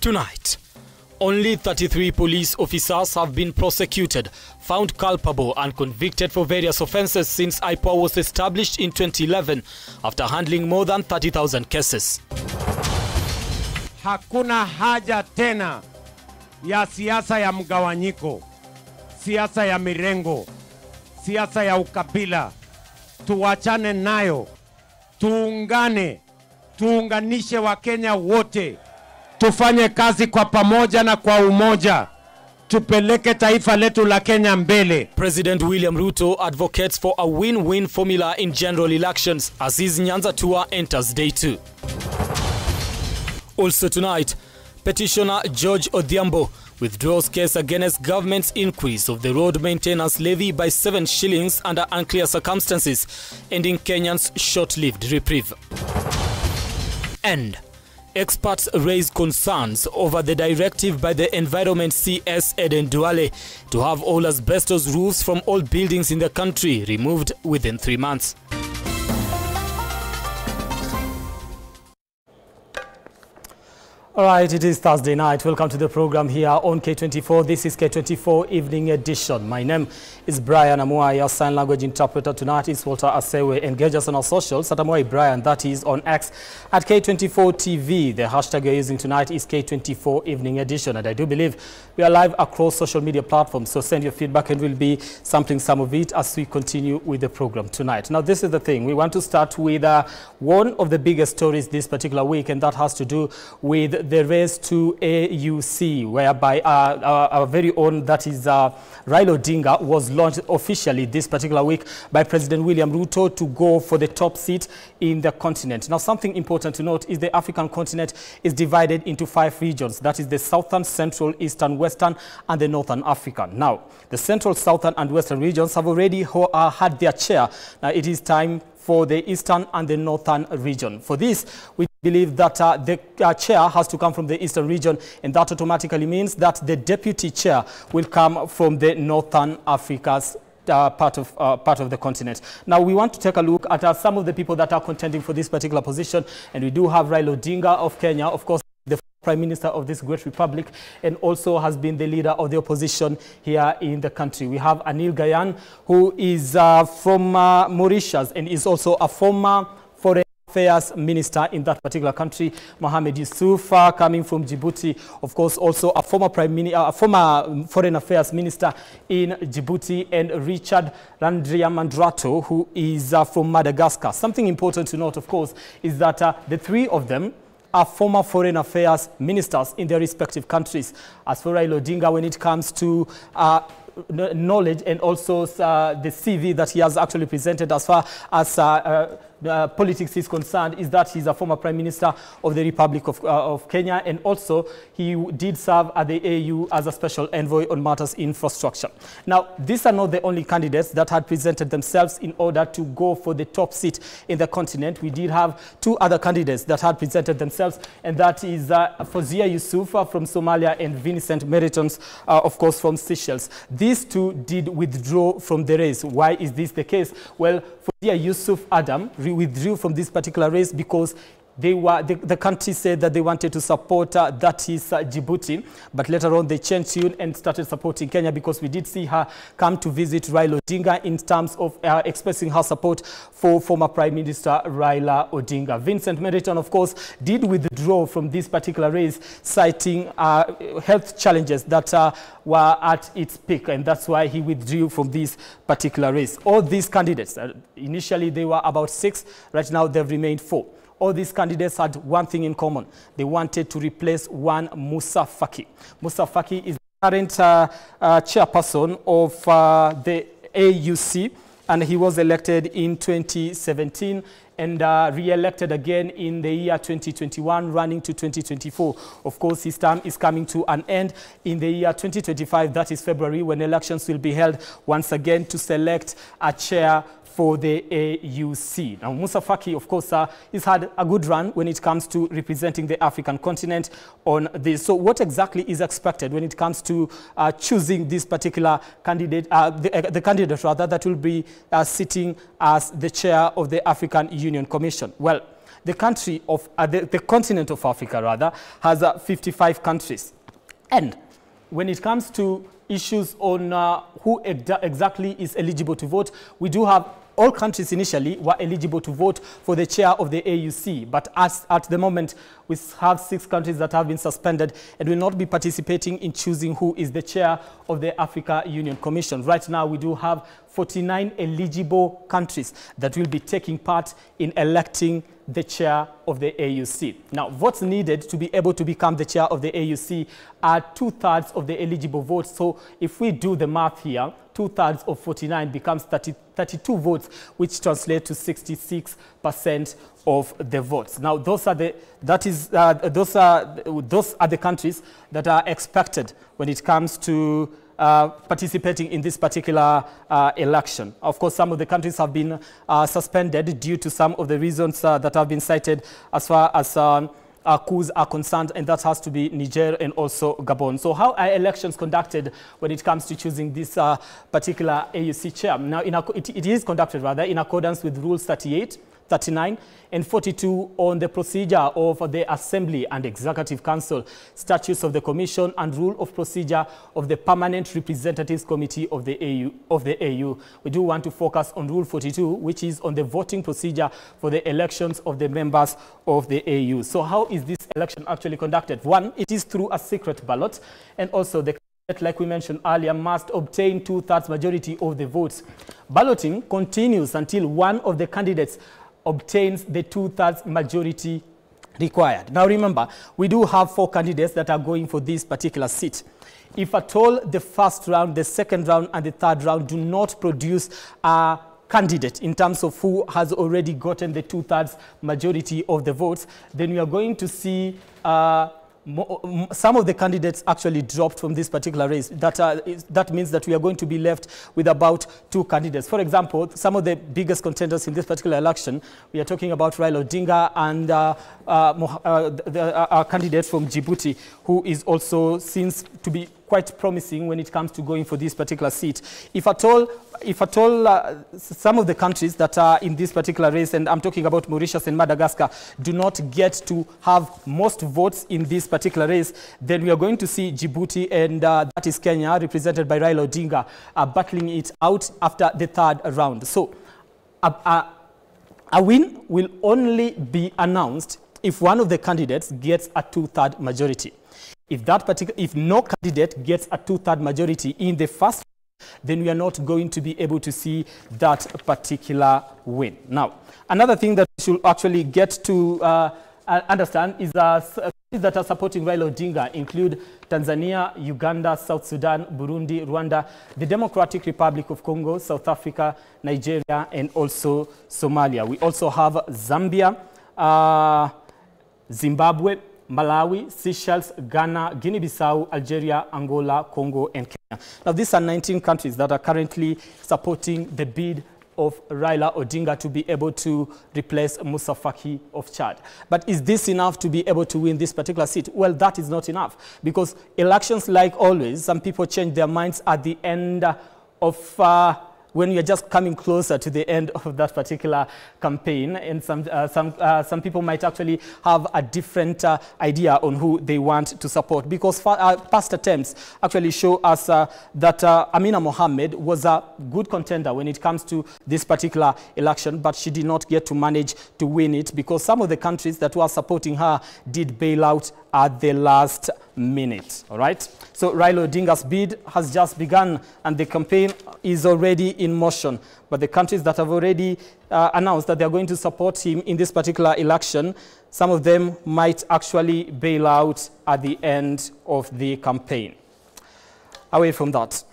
Tonight, only 33 police officers have been prosecuted, found culpable and convicted for various offences since IPOA was established in 2011 after handling more than 30,000 cases. Hakuna haja tena ya siasa ya mgawanyiko, siasa ya mirengo, siasa ya ukabila. Tuachane nayo, tuungane, tuunganishe Wakenya wote. Tufanye kazi kwa pamoja na kwa umoja. Tupeleke taifa letu la Kenya mbele. President William Ruto advocates for a win-win formula in general elections as his Nyanza tour enters day 2. Also tonight, petitioner George Odhiambo withdraws case against government's increase of the road maintenance levy by 7 shillings under unclear circumstances, ending Kenyans' short-lived reprieve. And experts raise concerns over the directive by the Environment CS Eden Duale to have all asbestos roofs from all buildings in the country removed within 3 months. All right, it is Thursday night. Welcome to the program here on K24. This is K24 Evening Edition. My name is Brian Amua. Your sign language interpreter tonight is Walter Asewe. Engage us on our socials at Amua Brian, that is on X, at K24 TV. The hashtag you're using tonight is K24 Evening Edition. And I do believe we are live across social media platforms. So send your feedback and we'll be sampling some of it as we continue with the program tonight. Now, this is the thing. We want to start with one of the biggest stories this particular week, and that has to do with the race to AUC, whereby our very own, that is Raila Odinga, was launched officially this particular week by President William Ruto to go for the top seat in the continent. Now, something important to note is the African continent is divided into 5 regions. That is the Southern, Central, Eastern, Western, and the Northern Africa. Now, the Central, Southern, and Western regions have already had their chair. Now, it is time for the Eastern and the Northern region. For this, we believe that the chair has to come from the Eastern region, and that automatically means that the deputy chair will come from the Northern Africa's part of the continent. Now, we want to take a look at some of the people that are contending for this particular position, and we do have Raila Odinga of Kenya, of course, the Prime Minister of this great republic, and also has been the leader of the opposition here in the country. We have Anil Gayan, who is from Mauritius and is also a former foreign affairs minister in that particular country. Mohamed Yusuf, coming from Djibouti, of course, also a former former foreign affairs minister in Djibouti, and Richard Randriamandrato, who is from Madagascar. Something important to note, of course, is that the 3 of them are former foreign affairs ministers in their respective countries. As for Raila Odinga, when it comes to knowledge and also the CV that he has actually presented as far as politics is concerned, is that he's a former Prime Minister of the Republic of Kenya, and also he did serve at the AU as a special envoy on matters infrastructure. Now, these are not the only candidates that had presented themselves in order to go for the top seat in the continent. We did have 2 other candidates that had presented themselves, and that is Fozia Yusufa from Somalia and Vincent Meritons, of course, from Seychelles. These 2 did withdraw from the race. Why is this the case? Well, Fozia Yusuf Adam withdrew from this particular race because the country said that they wanted to support that is Djibouti, but later on they changed tune and started supporting Kenya, because we did see her come to visit Raila Odinga in terms of expressing her support for former Prime Minister Raila Odinga. Vincent Meriton, of course, did withdraw from this particular race, citing health challenges that were at its peak, and that's why he withdrew from this particular race. All these candidates, initially they were about 6, right now they've remained 4. All these candidates had one thing in common. They wanted to replace one Musa Faki. Musa Faki is the current chairperson of the AUC, and he was elected in 2017 and re-elected again in the year 2021, running to 2024. Of course, his term is coming to an end in the year 2025, that is February, when elections will be held once again to select a chair for the AUC. Now, Musa Faki, of course, has had a good run when it comes to representing the African continent on this. So what exactly is expected when it comes to choosing this particular candidate, the candidate rather, that will be sitting as the chair of the African Union Commission? Well, the country of, the continent of Africa rather, has 55 countries. And when it comes to issues on who exactly is eligible to vote, we do have all countries initially were eligible to vote for the chair of the AUC. But at the moment, we have 6 countries that have been suspended and will not be participating in choosing who is the chair of the Africa Union Commission. Right now, we do have 49 eligible countries that will be taking part in electing the chair of the AUC. Now, votes needed to be able to become the chair of the AUC are 2/3 of the eligible votes. So if we do the math here, 2/3 of 49 becomes 32 votes, which translate to 66% of the votes. Now, those are the countries that are expected when it comes to participating in this particular election. Of course, some of the countries have been suspended due to some of the reasons that have been cited as far as coups are concerned, and that has to be Niger and also Gabon. So how are elections conducted when it comes to choosing this particular AUC chair? Now, it is conducted rather in accordance with Rules 38, 39 and 42 on the procedure of the Assembly and Executive Council, statutes of the Commission, and rule of procedure of the Permanent Representatives Committee of the AU. We do want to focus on Rule 42, which is on the voting procedure for the elections of the members of the AU. So how is this election actually conducted? One, it is through a secret ballot, and also the candidate, like we mentioned earlier, must obtain 2/3 majority of the votes. Balloting continues until one of the candidates obtains the 2/3 majority required. Now remember, we do have 4 candidates that are going for this particular seat. If at all the first round, the second round, and the third round do not produce a candidate in terms of who has already gotten the 2/3 majority of the votes, then we are going to see some of the candidates actually dropped from this particular race. That means that we are going to be left with about 2 candidates. For example, some of the biggest contenders in this particular election, we are talking about Raila Odinga and our candidate from Djibouti, who is also seems to be quite promising when it comes to going for this particular seat. If at all, some of the countries that are in this particular race, and I'm talking about Mauritius and Madagascar, do not get to have most votes in this particular race, then we are going to see Djibouti and that is Kenya, represented by Raila Odinga, battling it out after the 3rd round. So a win will only be announced if one of the candidates gets a 2/3 majority. If no candidate gets a 2/3 majority in the first, then we are not going to be able to see that particular win. Now, another thing that we should actually get to understand is countries that are supporting Raila Odinga include Tanzania, Uganda, South Sudan, Burundi, Rwanda, the Democratic Republic of Congo, South Africa, Nigeria, and also Somalia. We also have Zambia, Zimbabwe, Malawi, Seychelles, Ghana, Guinea-Bissau, Algeria, Angola, Congo, and Kenya. Now, these are 19 countries that are currently supporting the bid of Raila Odinga to be able to replace Musa Faki of Chad. But is this enough to be able to win this particular seat? Well, that is not enough, because elections, like always, some people change their minds at the end of when you're just coming closer to the end of that particular campaign, and some people might actually have a different idea on who they want to support, because past attempts actually show us that Amina Mohammed was a good contender when it comes to this particular election, but she did not get to manage to win it because some of the countries that were supporting her did bail out at the last minute. All right, so Raila Odinga's bid has just begun and the campaign is already in motion, but the countries that have already announced that they are going to support him in this particular election, some of them might actually bail out at the end of the campaign. Away from that,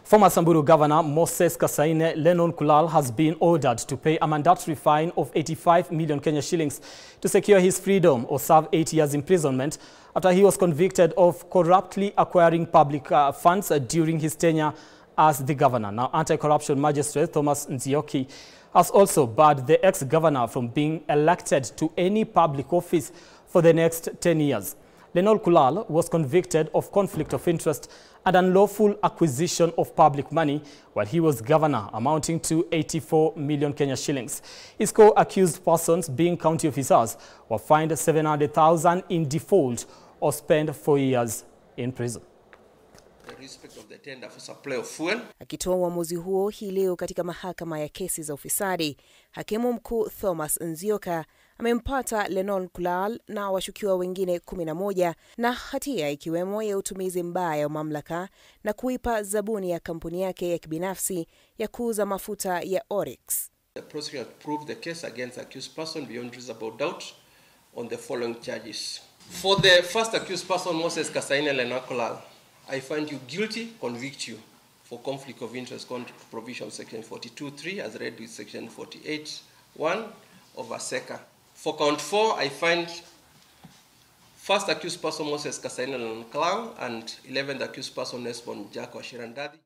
former Samburu Governor Moses Kasaine Lennon Kulal has been ordered to pay a mandatory fine of 85 million Kenya shillings to secure his freedom or serve 8 years imprisonment after he was convicted of corruptly acquiring public funds during his tenure as the governor. Now, anti-corruption magistrate Thomas Nzioki has also barred the ex-governor from being elected to any public office for the next 10 years. Lenol Kulal was convicted of conflict of interest and unlawful acquisition of public money while he was governor, amounting to 84 million Kenya shillings. His co-accused persons, being county officers, were fined 700,000 in default or spent 4 years in prison. Akitoa uamuzi huo hii leo katika mahakama ya kesi za ufisadi, hakimu mkuu Thomas Nzioka amempata Lenol Kulal na washukiwa wengine 11 na hatia ikiwemo ya utumizi mbaya wa mamlaka na kuipa zabuni ya kampuni yake ya kibinafsi ya kuuza mafuta ya Oryx. The prosecutor proved the case against the accused person beyond reasonable doubt on the following charges. For the first accused person, Moses Kasaine Lenol Kulal, I find you guilty, convict you for conflict of interest provision section 42(3 as read with section 48(1) of ASECA. For count 4, I find first accused person Moses Kasaine Kulal and 11th accused person Nesbon Jako Shirandadi.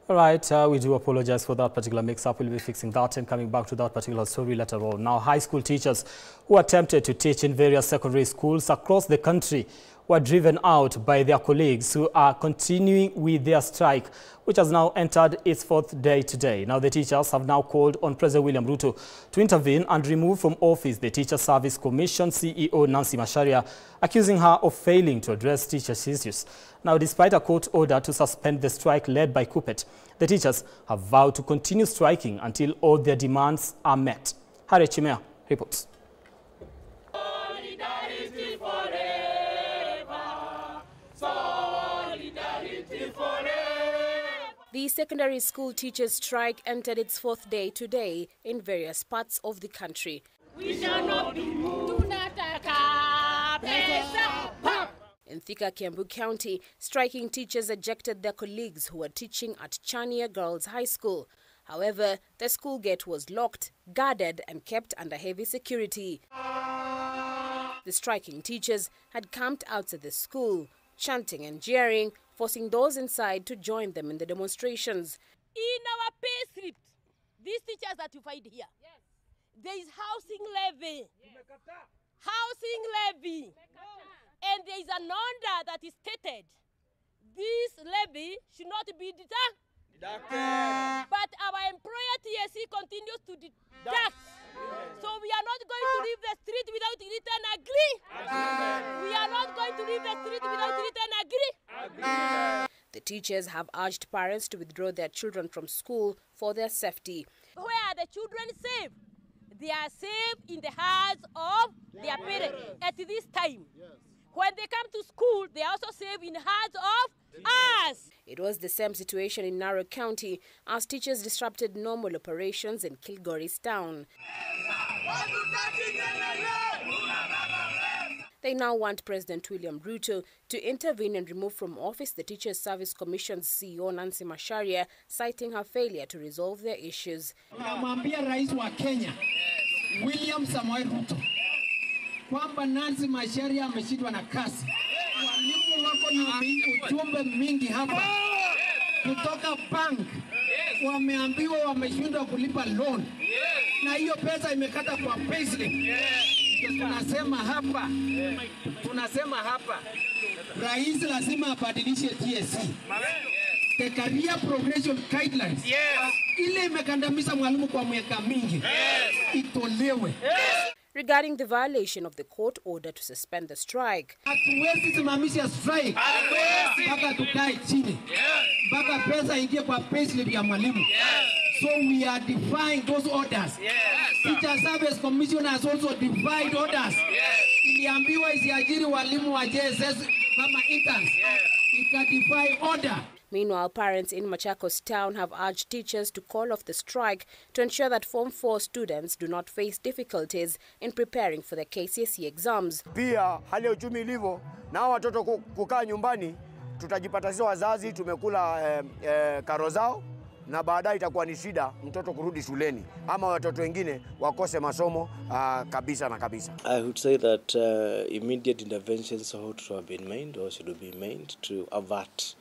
All right, we do apologize for that particular mix-up. We'll be fixing that and coming back to that particular story later on. Now, high school teachers who attempted to teach in various secondary schools across the country were driven out by their colleagues who are continuing with their strike, which has now entered its 4th day today. Now, the teachers have now called on President William Ruto to intervene and remove from office the Teacher Service Commission CEO Nancy Macharia, accusing her of failing to address teachers' issues. Now, despite a court order to suspend the strike led by Kupet, the teachers have vowed to continue striking until all their demands are met. Harry Chimea reports. The secondary school teachers' strike entered its 4th day today in various parts of the country. We shall not be moved. In Thika, Kiambu County, striking teachers ejected their colleagues who were teaching at Chania Girls High School. However, the school gate was locked, guarded and kept under heavy security. The striking teachers had camped outside the school, chanting and jeering, forcing those inside to join them in the demonstrations. In our pay script, these teachers that you find here, yes, there is housing levy. Yes. Housing levy. And there is an order that is stated. This levy should not be deducted. But our employer TSC continues to deduct. So we are not going to leave the street without written agree. We are not going to leave the street without written agree. The teachers have urged parents to withdraw their children from school for their safety. Where are the children safe? They are safe in the hands of their parents at this time. When they come to school, they are also safe in the hands of us. It was the same situation in Narok County as teachers disrupted normal operations in Kilgoris town. They now want President William Ruto to intervene and remove from office the Teacher Service Commission's CEO Nancy Macharia, citing her failure to resolve their issues. Namwambia Rais wa Kenya, William Samoei Ruto, kwamba Nancy Macharia ameshindwa na kazi. Walimu wako na ujumbe mingi hapa kutoka bank, wameambiwa wameshindwa kulipa loan, na hiyo pesa imekata kwa payslip. Tunasema hapa, Rais lazima abadilishe TSC, the career progression guidelines, ile imekandamiza mwalimu kwa miaka mingi, itolewe. Regarding the violation of the court order to suspend the strike, hatuwezi simamisha strike mpaka tukae chini, mpaka pesa ingie kwa payslip ya mwalimu. So we are defying those orders. Teacher Service Commission has also defied orders. Iliambiwa isiajiri walimu wa JSS kama interns. Ika defy order. Meanwhile, parents in Machakos town have urged teachers to call off the strike to ensure that Form 4 students do not face difficulties in preparing for the KCSE exams. Pia hali ya uchumi ilivyo na watoto kukaa nyumbani, tutajipata sio wazazi tumekula karo zao, na baadaye itakuwa ni shida mtoto kurudi shuleni ama watoto wengine wakose masomo kabisa na kabisa. I would say that immediate interventions ought to have been made or should be made to avert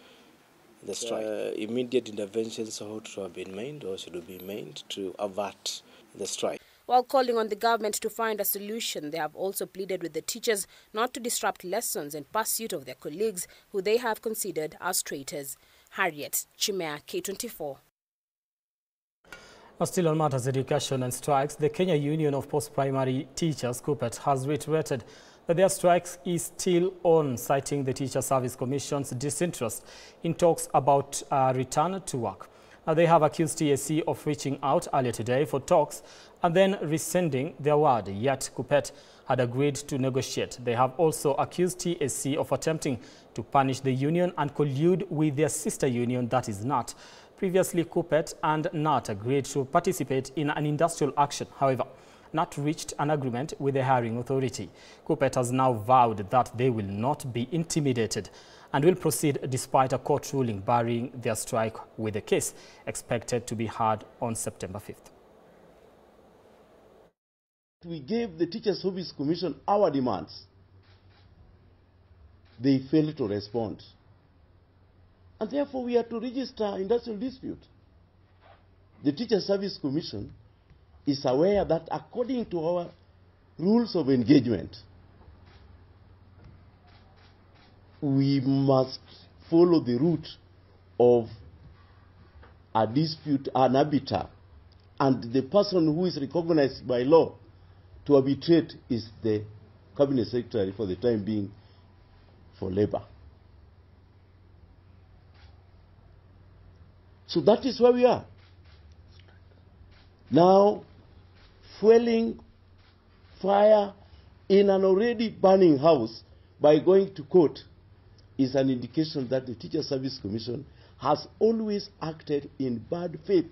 the strike. Immediate interventions ought to have been made or should be made to avert the strike. While calling on the government to find a solution, they have also pleaded with the teachers not to disrupt lessons in pursuit of their colleagues who they have considered as traitors. Harriet Chimea, K24. Still on matters education and strikes, the Kenya Union of Post-Primary Teachers, KUPPET, has reiterated that their strike is still on, citing the Teacher Service Commission's disinterest in talks about return to work. Now, they have accused TSC of reaching out earlier today for talks and then rescinding their word, yet KUPPET had agreed to negotiate. They have also accused TSC of attempting to punish the union and collude with their sister union, that is NAT. Previously, KUPPET and NAT agreed to participate in an industrial action. However, NAT reached an agreement with the hiring authority. KUPPET has now vowed that they will not be intimidated and will proceed despite a court ruling barring their strike, with the case expected to be heard on September 5th. We gave the Teacher Service Commission our demands. They failed to respond. And therefore, we had to register industrial dispute. The Teacher Service Commission is aware that according to our rules of engagement, we must follow the route of a dispute, an arbiter, and the person who is recognized by law to arbitrate is the Cabinet Secretary for the time being for labor. So that is where we are. Now, fueling fire in an already burning house by going to court is an indication that the Teacher Service Commission has always acted in bad faith.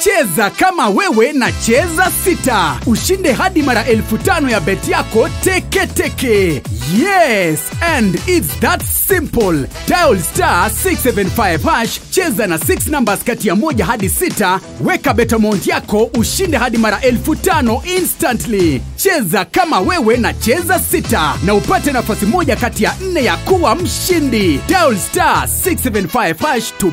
Cheza kama wewe na cheza sita. Ushinde hadi mara 5,000 ya beti yako teke teke. Yes, and it's that simple. Dial star 675 hash, cheza na 6 numbers kati ya 1 hadi 6, weka bet amount yako, ushinde hadi mara 5,000 instantly. Cheza kama wewe na cheza sita na upate nafasi moja kati ya 4 ya kuwa mshindi. Dial star 675 hash to